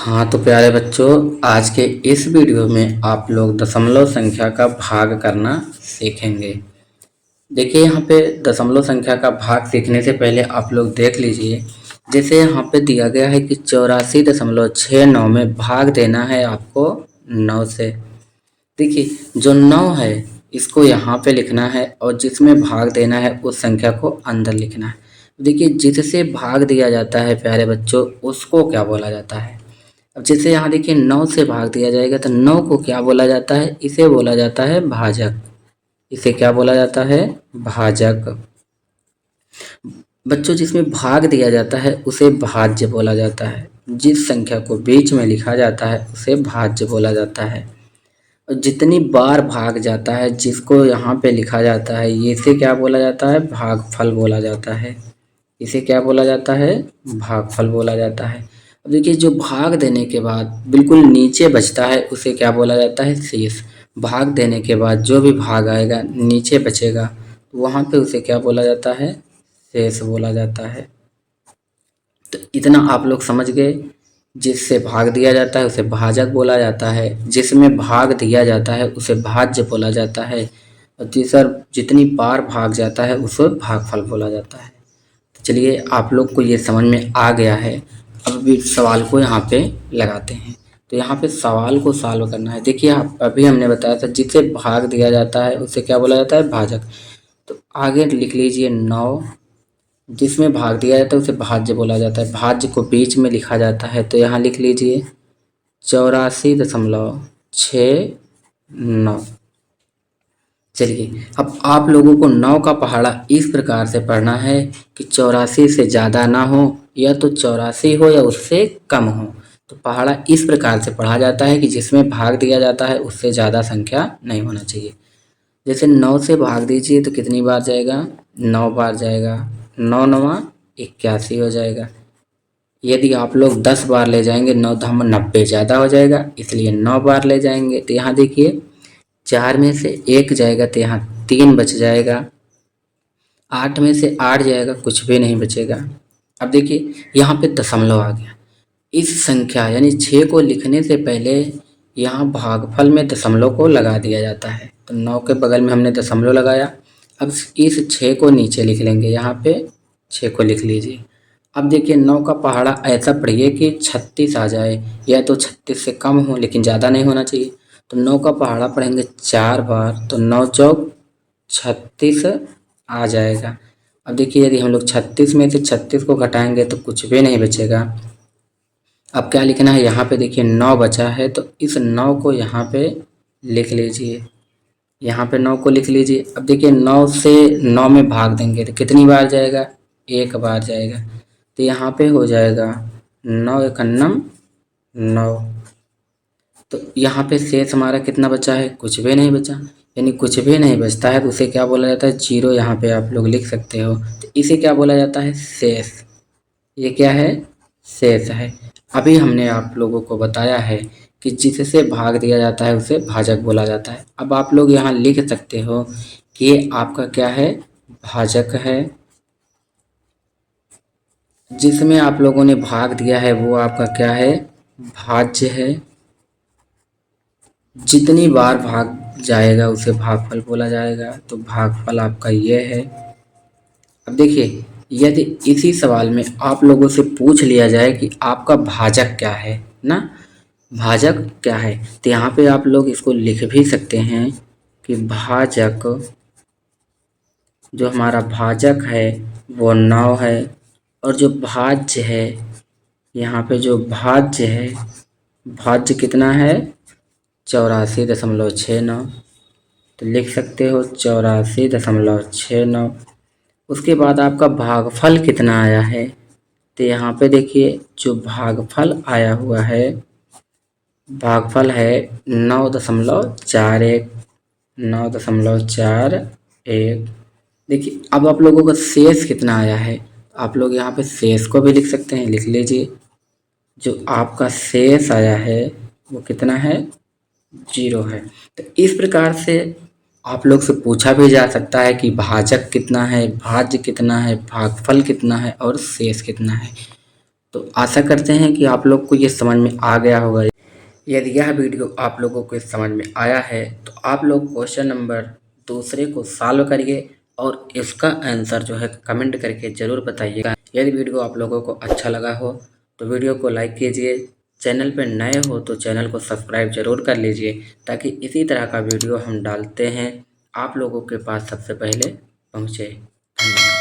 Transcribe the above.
हाँ तो प्यारे बच्चों, आज के इस वीडियो में आप लोग दशमलव संख्या का भाग करना सीखेंगे। देखिए यहाँ पे दशमलव संख्या का भाग सीखने से पहले आप लोग देख लीजिए। जैसे यहाँ पे दिया गया है कि 84.69 में भाग देना है आपको 9 से। देखिए जो 9 है इसको यहाँ पे लिखना है और जिसमें भाग देना है उस संख्या को अंदर लिखना है। देखिए जिससे भाग दिया जाता है प्यारे बच्चों उसको क्या बोला जाता है। अब जैसे यहाँ देखिए 9 से भाग दिया जाएगा तो 9 को क्या बोला जाता है, इसे बोला जाता है भाजक। इसे क्या बोला जाता है, भाजक। बच्चों जिसमें भाग दिया जाता है उसे भाज्य बोला जाता है। जिस संख्या को बीच में लिखा जाता है उसे भाज्य बोला जाता है। और जितनी बार भाग जाता है जिसको यहाँ पे लिखा जाता है ये इसे क्या बोला जाता है, भागफल बोला जाता है। इसे क्या बोला जाता है, भागफल बोला जाता है। अब देखिए जो भाग देने के बाद बिल्कुल नीचे बचता है उसे क्या बोला जाता है, शेष। भाग देने के बाद जो भी भाग आएगा नीचे बचेगा तो वहाँ पे उसे क्या बोला जाता है, शेष बोला जाता है। तो इतना आप लोग समझ गए। जिससे भाग दिया जाता है उसे भाजक बोला जाता है, जिसमें भाग दिया जाता है उसे भाज्य बोला जाता है, और तीसर जितनी बार भाग जाता है उसे भागफल बोला जाता है। तो चलिए आप लोग को ये समझ में आ गया है। अब भी सवाल को यहाँ पे लगाते हैं। तो यहाँ पे सवाल को सॉल्व करना है। देखिए आप अभी हमने बताया था जिसे भाग दिया जाता है उसे क्या बोला जाता है, भाजक। तो आगे लिख लीजिए 9, जिसमें भाग दिया जाता है उसे भाज्य बोला जाता है। भाज्य को बीच में लिखा जाता है तो यहाँ लिख लीजिए 84.69। चलिए अब आप लोगों को 9 का पहाड़ा इस प्रकार से पढ़ना है कि 84 से ज़्यादा ना हो या तो 84 हो या उससे कम हो। तो पहाड़ा इस प्रकार से पढ़ा जाता है कि जिसमें भाग दिया जाता है उससे ज़्यादा संख्या नहीं होना चाहिए। जैसे 9 से भाग दीजिए तो कितनी बार जाएगा, 9 बार जाएगा। 9 नवा 81 हो जाएगा। यदि आप लोग 10 बार ले जाएंगे 9 धाम 90 ज़्यादा हो जाएगा, इसलिए 9 बार ले जाएंगे। तो यहाँ देखिए 4 में से 1 जाएगा तो यहाँ 3 बच जाएगा। 8 में से 8 जाएगा, कुछ भी नहीं बचेगा। अब देखिए यहाँ पे दशमलव आ गया। इस संख्या यानी 6 को लिखने से पहले यहाँ भागफल में दशमलव को लगा दिया जाता है। तो 9 के बगल में हमने दशमलव लगाया। अब इस 6 को नीचे लिख लेंगे, यहाँ पे 6 को लिख लीजिए। अब देखिए 9 का पहाड़ा ऐसा पढ़िए कि 36 आ जाए, या तो 36 से कम हो लेकिन ज़्यादा नहीं होना चाहिए। तो 9 का पहाड़ा पढ़ेंगे 4 बार तो 9 चौक 36 आ जाएगा। अब देखिए यदि हम लोग 36 में से 36 को घटाएंगे तो कुछ भी नहीं बचेगा। अब क्या लिखना है, यहाँ पे देखिए 9 बचा है तो इस 9 को यहाँ पे लिख लीजिए। यहाँ पे 9 को लिख लीजिए। अब देखिए 9 से 9 में भाग देंगे तो कितनी बार जाएगा, 1 बार जाएगा। तो यहाँ पे हो जाएगा 9 एकन्नम 9। तो यहाँ पे शेष हमारा कितना बचा है, कुछ भी नहीं बचा। यानी कुछ भी नहीं बचता है तो उसे क्या बोला जाता है, जीरो। यहाँ पे आप लोग लिख सकते हो। तो इसे क्या बोला जाता है, शेष। ये क्या है, शेष है। अभी हमने आप लोगों को बताया है कि जिससे भाग दिया जाता है उसे भाजक बोला जाता है। अब आप लोग यहाँ लिख सकते हो कि ये आपका क्या है, भाजक है। जिसमें आप लोगों ने भाग दिया है वो आपका क्या है, भाज्य है। जितनी बार भाग जाएगा उसे भागफल बोला जाएगा। तो भागफल आपका ये है। अब देखिए यदि इसी सवाल में आप लोगों से पूछ लिया जाए कि आपका भाजक क्या है ना, भाजक क्या है, तो यहाँ पे आप लोग इसको लिख भी सकते हैं कि भाजक, जो हमारा भाजक है वो 9 है। और जो भाज्य है, यहाँ पे जो भाज्य है, भाज्य कितना है, 84.69। तो लिख सकते हो 84.69। उसके बाद आपका भागफल कितना आया है, तो यहाँ पे देखिए जो भागफल आया हुआ है, भागफल है 9.41। 9.41। देखिए अब आप लोगों का शेष कितना आया है, आप लोग यहाँ पे शेष को भी लिख सकते हैं, लिख लीजिए। जो आपका शेष आया है वो कितना है, 0 है। तो इस प्रकार से आप लोग से पूछा भी जा सकता है कि भाजक कितना है, भाज्य कितना है, भागफल कितना है और शेष कितना है। तो आशा करते हैं कि आप लोग को ये समझ में आ गया होगा। यदि यह वीडियो आप लोगों को समझ में आया है तो आप लोग क्वेश्चन नंबर दूसरे को सॉल्व करिए और इसका आंसर जो है कमेंट करके ज़रूर बताइएगा। यदि वीडियो आप लोगों को अच्छा लगा हो तो वीडियो को लाइक कीजिए, चैनल पर नए हो तो चैनल को सब्सक्राइब जरूर कर लीजिए ताकि इसी तरह का वीडियो हम डालते हैं आप लोगों के पास सबसे पहले पहुँचे। धन्यवाद।